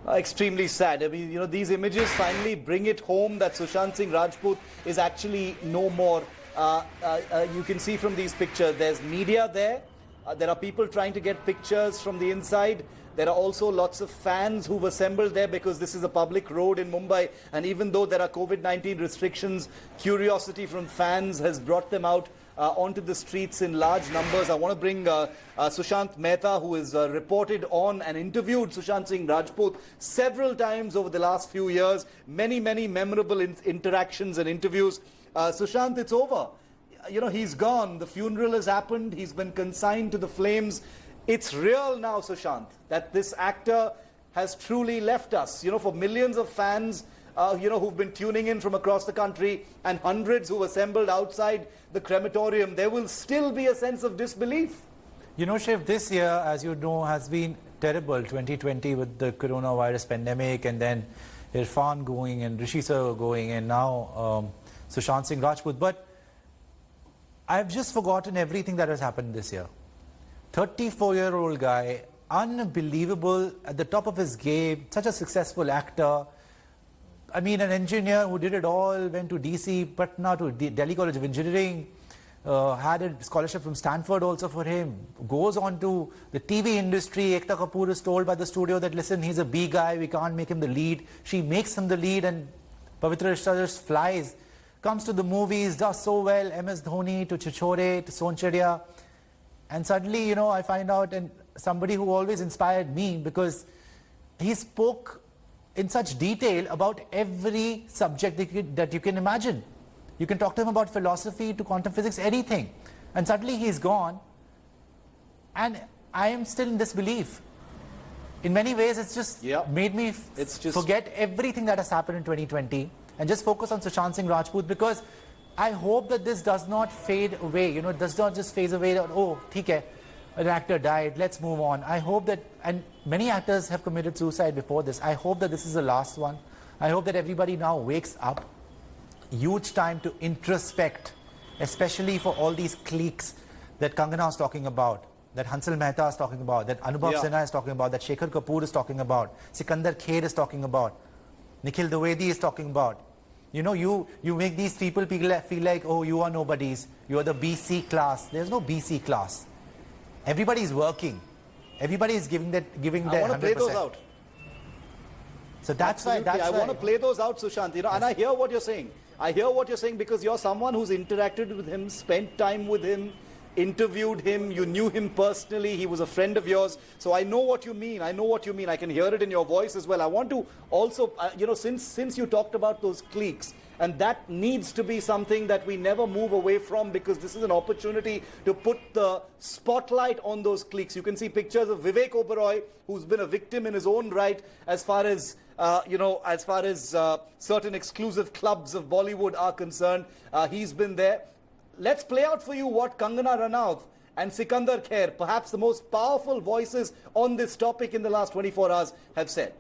Extremely sad. I mean, these images finally bring it home that Sushant Singh Rajput is actually no more. You can see from these pictures, there's media there. There are people trying to get pictures from the inside. There are also lots of fans who've assembled there because this is a public road in Mumbai. And even though there are COVID-19 restrictions, curiosity from fans has brought them out onto the streets in large numbers. I want to bring Sushant Mehta, who has reported on and interviewed Sushant Singh Rajput several times over the last few years. Many memorable interactions and interviews. Sushant, it's over. He's gone. The funeral has happened. He's been consigned to the flames. It's real now, Sushant, that this actor has truly left us. For millions of fans, who've been tuning in from across the country and hundreds who've assembled outside the crematorium, there will still be a sense of disbelief. Shiv, this year, as you know, has been terrible. 2020 with the coronavirus pandemic, and then Irfan going and Rishi Sir going, and now Sushant Singh Rajput. But I've just forgotten everything that has happened this year. 34-year-old guy, unbelievable, at the top of his game, such a successful actor. I mean, an engineer who did it all, went to DC, Patna, to Delhi College of Engineering, had a scholarship from Stanford also for him, goes on to the TV industry. Ekta Kapoor is told by the studio that, listen, he's a B guy, we can't make him the lead. She makes him the lead, and Pavitra Rishta just flies. Comes to the movies, does so well, MS Dhoni, to Chichore, to Soncharia. And suddenly, I find out, and somebody who always inspired me, because he spoke in such detail about every subject that you can imagine. You can talk to him about philosophy to quantum physics, anything. And suddenly he's gone. And I am still in disbelief. In many ways, it's just made me forget everything that has happened in 2020 and just focus on Sushant Singh Rajput, because I hope that this does not fade away. It does not just phase away. Oh, theek hai, an actor died, let's move on. I hope that, and many actors have committed suicide before this, I hope that this is the last one. I hope that everybody now wakes up. Huge time to introspect, especially for all these cliques that Kangana is talking about, that Hansal Mehta is talking about, that Anubhav Sinha is talking about, that Shekhar Kapoor is talking about, Sikandar Kher is talking about, Nikhil Dwivedi is talking about. You make these people feel like, oh, you are nobodies, you are the BC class. There's no BC class. Everybody is working. Everybody is giving their 100%. I want to play those out. So that's why. I want to play those out, Sushant. And I hear what you're saying. I hear what you're saying because you're someone who's interacted with him, spent time with him, interviewed him, you knew him personally, he was a friend of yours. So I know what you mean. I know what you mean. I can hear it in your voice as well. I want to also, since you talked about those cliques, and that needs to be something that we never move away from, because this is an opportunity to put the spotlight on those cliques. You can see pictures of Vivek Oberoi, who's been a victim in his own right as far as certain exclusive clubs of Bollywood are concerned. He's been there. Let's play out for you what Kangana Ranaut and Sikandar Kher, perhaps the most powerful voices on this topic in the last 24 hours, have said.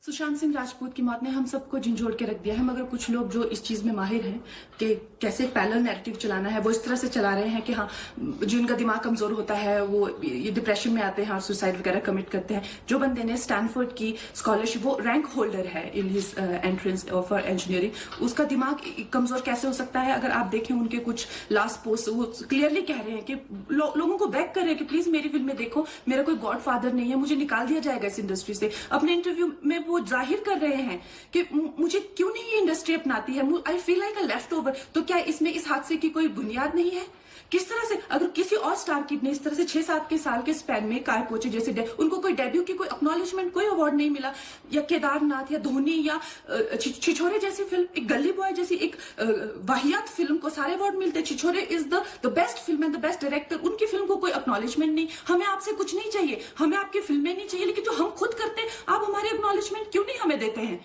Sushant Singh Rajput की मौत ने हम सबको झंझोड़ के रख दिया है, मगर कुछ लोग जो इस चीज में माहिर हैं कि कैसे पैरेलल नैरेटिव चलाना है, वो इस तरह से चला रहे हैं कि हाँ, जिनका दिमाग कमजोर होता है वो ये डिप्रेशन में आते हैं और सुसाइड वगैरह कमिट करते हैं. जो बंदे ने स्टैनफोर्ड की स्कॉलरशिप, वो रैंक होल्डर है in his entrance for engineering, उसका दिमाग कमजोर कैसे हो सकता है? अगर आप देखें उनके कुछ लास्ट पोस्ट, वो क्लियरली कह रहे हैं कि लोगों को बैक कर रहे हैं कि प्लीज मेरी फिल्म में देखो, मेरा कोई गॉड फादर नहीं है, मुझे निकाल दिया जाएगा इस इंडस्ट्री से. अपने इंटरव्यू में वो जाहिर कर रहे हैं कि मुझे क्यों नहीं ये इंडस्ट्री अपनाती है, I feel like a left over. तो क्या इसमें इस हादसे की कोई बुनियाद नहीं है? किस तरह से अगर किसी और स्टार किड ने इस तरह से 6-7 साल के स्पैन में काय पोचे जैसे उनको कोई डेब्यू की कोई एक्नॉलेजमेंट, कोई अवार्ड नहीं मिला, या केदारनाथ या धोनी या छिछोरे जैसी फिल्म, एक गली बॉय जैसी एक वाहियात फिल्म को सारे अवार्ड मिलते. Chhichhore is the best film and the best director, उनकी फिल्म को कोई एक्नॉलेजमेंट नहीं. हमें आपसे कुछ नहीं चाहिए, हमें आपकी फिल्में नहीं चाहिए, लेकिन जो हम खुद करते हैं आप हमारी एक्नॉलेजमेंट क्यों नहीं हमें देते हैं?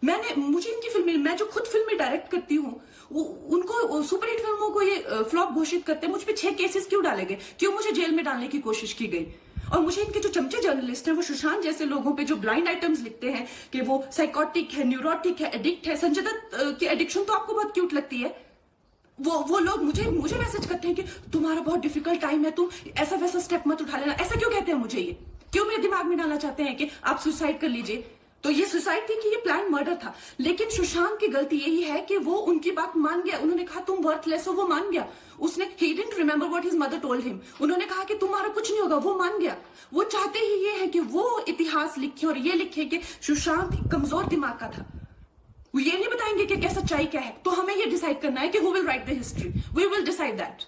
मुझे इनकी फिल्में, मैं जो खुद फिल्में डायरेक्ट करती हूँ, उनको सुपरहिट फिल्मों को ये फ्लॉप घोषित करते हैं. मुझ पे 6 केसेस क्यों डाले गए? क्यों मुझे जेल में डालने की कोशिश की गई? और मुझे इनके जो चमचे जर्नलिस्ट हैं, वो सुशांत जैसे लोगों पे जो ब्लाइंड आइटम्स लिखते हैं कि वो साइकोटिक है, न्यूरोटिक है, एडिक्ट है. संजय दत्त की एडिक्शन तो आपको बहुत क्यूट लगती है. वो लोग मुझे मैसेज करते हैं कि तुम्हारा बहुत डिफिकल्ट टाइम है, तुम ऐसा वैसा स्टेप मत उठा लेना. ऐसा क्यों कहते हैं मुझे? ये क्यों मेरे दिमाग में डालना चाहते हैं कि आप सुसाइड कर लीजिए? तो ये सुसाइड थी कि ये प्लान मर्डर था? लेकिन सुशांत की गलती यही है कि वो उनकी बात मान गया। उन्होंने कहा तुम वर्थलेस हो, वो मान गया। उसने he didn't remember what his mother told him. उन्होंने कहा कि तुम्हारा कुछ नहीं होगा, वो मान गया। वो चाहते ही ये है कि वो इतिहास लिखे और ये लिखे कि सुशांत एक कमजोर दिमाग का था। वो ये नहीं बताएंगे कि क्या सच्चाई क्या है। तो हमें ये डिसाइड करना है कि who will write the history. We will decide that.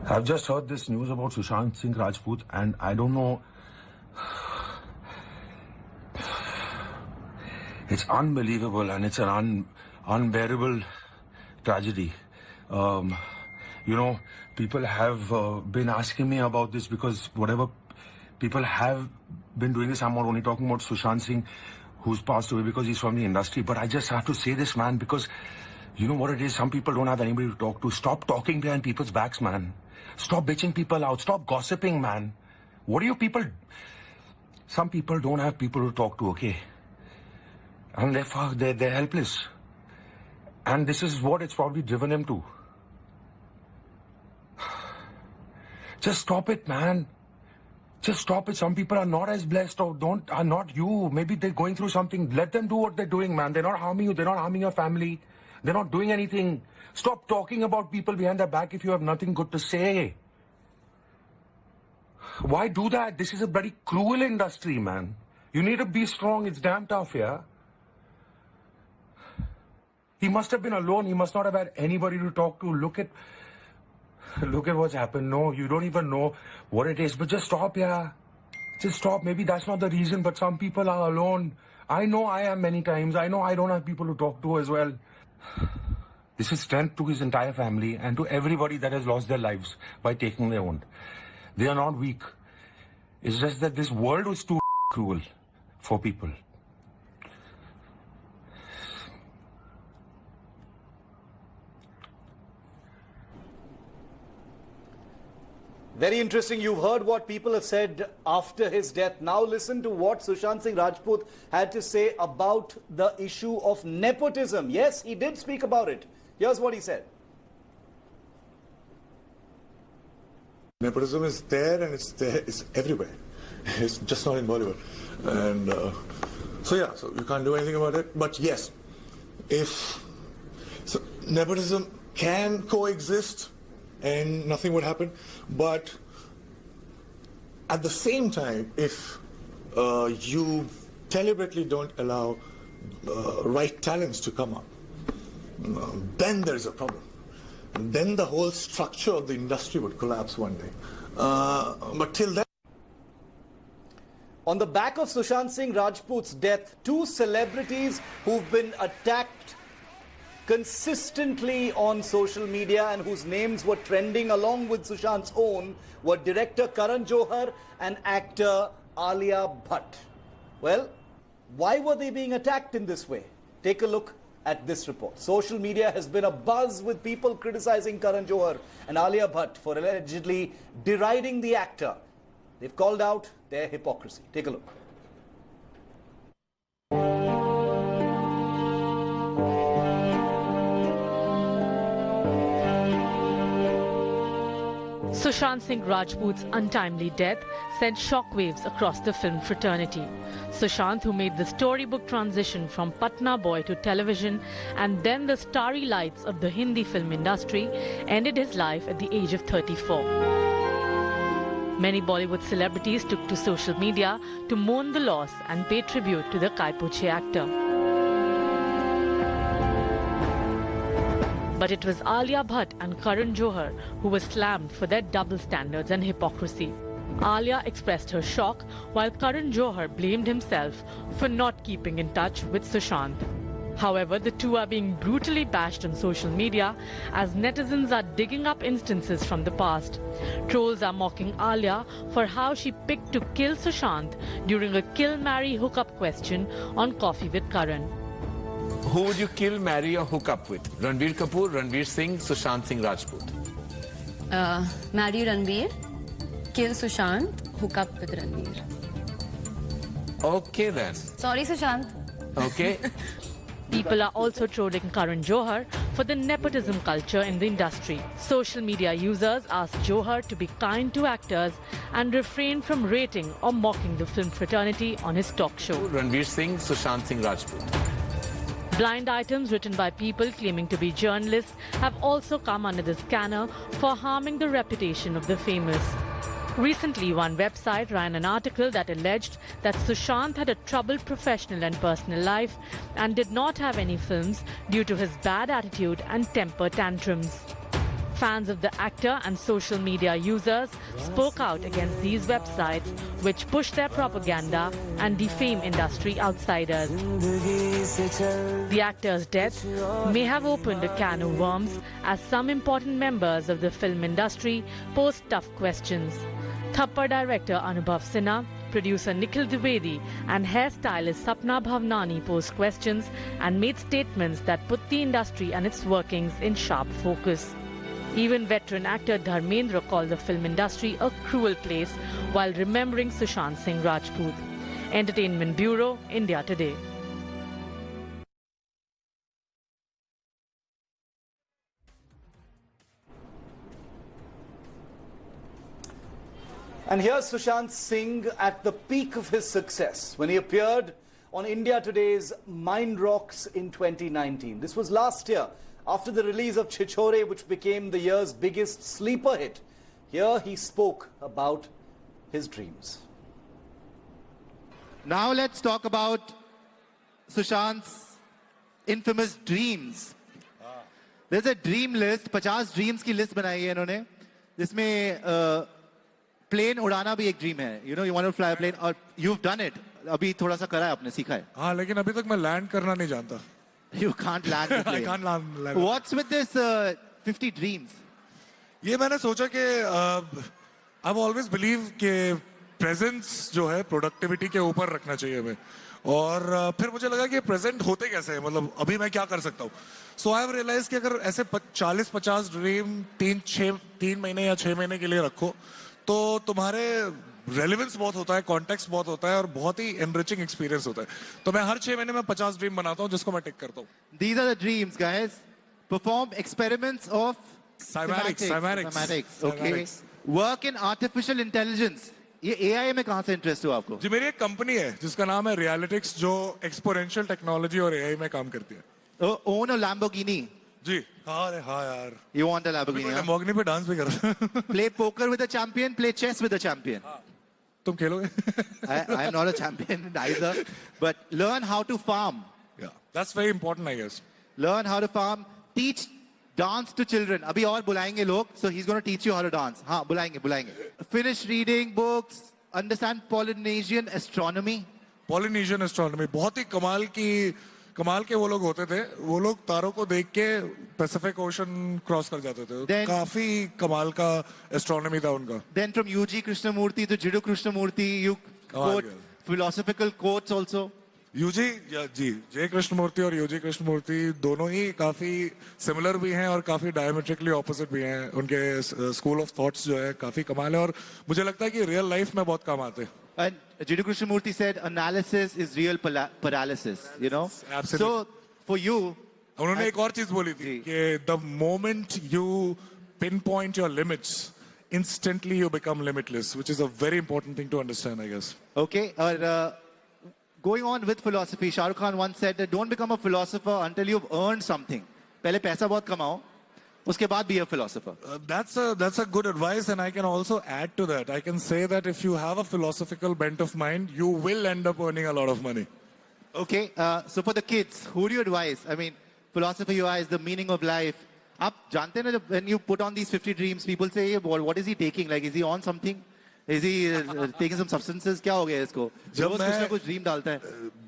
I've just heard this news about Sushant Singh Rajput and I don't know. It's unbelievable and it's an unbearable tragedy. People have been asking me about this because whatever people have been doing this, I'm not only talking about Sushant Singh, who's passed away because he's from the industry, but I just have to say this, man, because you know what it is, some people don't have anybody to talk to. Stop talking behind people's backs, man. Stop bitching people out. Stop gossiping, man. What do you people... Some people don't have people to talk to, okay? And they're helpless. And this is what it's probably driven him to. Just stop it, man. Just stop it. Some people are not as blessed or are not you. Maybe they're going through something. Let them do what they're doing, man. They're not harming you. They're not harming your family. They're not doing anything. Stop talking about people behind their back if you have nothing good to say. Why do that? This is a bloody cruel industry, man. You need to be strong. It's damn tough, yeah? He must have been alone. He must not have had anybody to talk to. Look at what's happened. No, you don't even know what it is. But just stop, yeah. Just stop. Maybe that's not the reason, but some people are alone. I know I am many times. I know I don't have people to talk to as well. This is strength to his entire family and to everybody that has lost their lives by taking their own. They are not weak. It's just that this world was too cruel for people. Very interesting. You've heard what people have said after his death. Now listen to what Sushant Singh Rajput had to say about the issue of nepotism. Yes, he did speak about it. Here's what he said. Nepotism is there and it's there, it's everywhere. It's just not in Bollywood. And so you can't do anything about it. But yes, nepotism can coexist and nothing would happen. But at the same time, if you deliberately don't allow right talents to come up, then there's a problem. Then the whole structure of the industry would collapse one day. But till then... On the back of Sushant Singh Rajput's death, two celebrities who've been attacked consistently on social media and whose names were trending along with Sushant's own were director Karan Johar and actor Alia Bhatt. Well, why were they being attacked in this way? Take a look at this report. Social media has been abuzz with people criticizing Karan Johar and Alia Bhatt for allegedly deriding the actor. They've called out their hypocrisy. Take a look. Sushant Singh Rajput's untimely death sent shockwaves across the film fraternity. Sushant, who made the storybook transition from Patna boy to television and then the starry lights of the Hindi film industry, ended his life at the age of 34. Many Bollywood celebrities took to social media to mourn the loss and pay tribute to the Kaipuche actor. But it was Alia Bhatt and Karan Johar who were slammed for their double standards and hypocrisy. Alia expressed her shock, while Karan Johar blamed himself for not keeping in touch with Sushant. However, the two are being brutally bashed on social media as netizens are digging up instances from the past. Trolls are mocking Alia for how she picked to kill Sushant during a kill-marry hookup question on Coffee with Karan. Who would you kill, marry or hook up with? Ranbir Kapoor, Ranveer Singh, Sushant Singh Rajput? Marry Ranveer, kill Sushant, hook up with Ranveer. Okay then. Sorry Sushant. Okay. People are also trolling Karan Johar for the nepotism culture in the industry. Social media users asked Johar to be kind to actors and refrained from rating or mocking the film fraternity on his talk show. Ranveer Singh, Sushant Singh Rajput. Blind items written by people claiming to be journalists have also come under the scanner for harming the reputation of the famous. Recently, one website ran an article that alleged that Sushant had a troubled professional and personal life and did not have any films due to his bad attitude and temper tantrums. Fans of the actor and social media users spoke out against these websites which push their propaganda and defame industry outsiders. The actor's death may have opened a can of worms as some important members of the film industry posed tough questions. Thappad director Anubhav Sinha, producer Nikhil Dwivedi and hairstylist Sapna Bhavnani posed questions and made statements that put the industry and its workings in sharp focus. Even veteran actor Dharmendra called the film industry a cruel place while remembering Sushant Singh Rajput. Entertainment Bureau, India Today. And here's Sushant Singh at the peak of his success when he appeared on India Today's Mind Rocks in 2019. This was last year, after the release of Chichore, which became the year's biggest sleeper hit. Here he spoke about his dreams. Now let's talk about Sushant's infamous dreams. There's a dream list, 50 dreams की list बनाई है इन्होंने, जिसमें plane उड़ाना भी एक dream है. You know, you want to fly a plane, और you've done it. अभी थोड़ा सा करा है आपने, सीखा है. हाँ, लेकिन अभी तक मैं land करना नहीं जानता. You can't land the plane. I can't land. What's with this 50 dreams? ये मैंने सोचा कि I've always believed कि presence जो है productivity के ऊपर रखना चाहिए हमें. और फिर मुझे लगा कि present होते कैसे हैं, मतलब अभी मैं क्या कर सकता हूँ. So I've realized कि अगर ऐसे 40-50 dream 3 महीने या 6 महीने के लिए रखो, तो तुम्हारे रेलेवेंस बहुत होता है, कॉन्टेक्स्ट बहुत होता है और बहुत ही एनरिचिंग एक्सपीरियंस होता है. तो मैं हर 6 महीने में 50 ड्रीम बनाता हूँ जिसको मैं टिक करता हूँ. These are the dreams, guys. Perform experiments of cymatics. Okay. Work in artificial intelligence. ये AI में कहाँ से इंटरेस्ट हुआ आपको? जी, मेरी एक कंपनी है जिसका नाम है Realytics, जो एक्सपोनेंशियल टेक्नोलॉजी और AI में काम करती है. Own a Lamborghini. जी हाँ यार. You want a Lamborghini? Lamborghini पे डांस भी करता. Play poker with a champion. Play chess with a champion. तुम खेलोगे? I am not a champion either, but learn how to farm. Yeah, that's very important, I guess. Learn how to farm. Teach dance to children. अभी और बुलाएंगे लोग, so he's going to teach you how to dance. हाँ, बुलाएंगे. Finish reading books. Understand Polynesian astronomy. Polynesian astronomy बहुत ही कमाल के वो लोग होते थे. वो लोग तारों को देख के पैसिफिक ओशन क्रॉस कर जाते थे. काफी कमाल का एस्ट्रोनॉमी था उनका. Then from UG Krishnamurti to Jiddu Krishnamurti, you quote philosophical quotes also. J Krishnamurthy और UG कृष्णमूर्ति दोनों ही काफी सिमिलर भी हैं और काफी डायमेट्रिकली ऑपोजिट भी हैं. उनके स्कूल ऑफ थॉट्स जो है काफी कमाल है और मुझे लगता है कि रियल लाइफ में बहुत काम आते हैं. And Jiddu Krishnamurti said analysis is real paralysis, you know. Absolutely. So for you, उन्होंने एक और चीज बोली थी कि the moment you pinpoint your limits, instantly you become limitless, which is a very important thing to understand, I guess. Okay. Going on with philosophy, Shah Rukh Khan once said that don't become a philosopher until you've earned something. पहले पैसा बहुत कमाओ, उसके बाद be a philosopher. That's a good advice, and I can also add to that. I can say that if you have a philosophical bent of mind, you will end up earning a lot of money. Okay, so for the kids, who do you advise? I mean, philosophy is the meaning of life. आप जानते हैं ना, when you put on these 50 dreams, people say, hey, what is he taking? Like, is he on something? Is he taking some substances? क्या हो गया इसको? जब कुछ ना कुछ ड्रीम डालता है.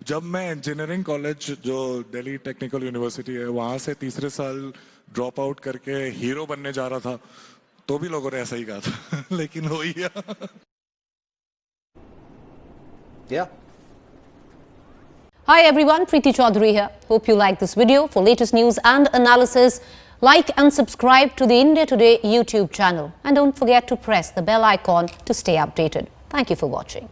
जब मैं इंजीनियरिंग कॉलेज जो दिल्ली टेक्निकल यूनिवर्सिटी है वहां से तीसरे साल ड्रॉप आउट करके हीरो बनने जा रहा था, तो भी लोगों ने ऐसा ही कहा था. लेकिन हो ही गया. Yeah. Hi everyone, Preeti Chaudhary here. Hope you like this video. For latest news and analysis, like and subscribe to the India Today YouTube channel. And don't forget to press the bell icon to stay updated. Thank you for watching.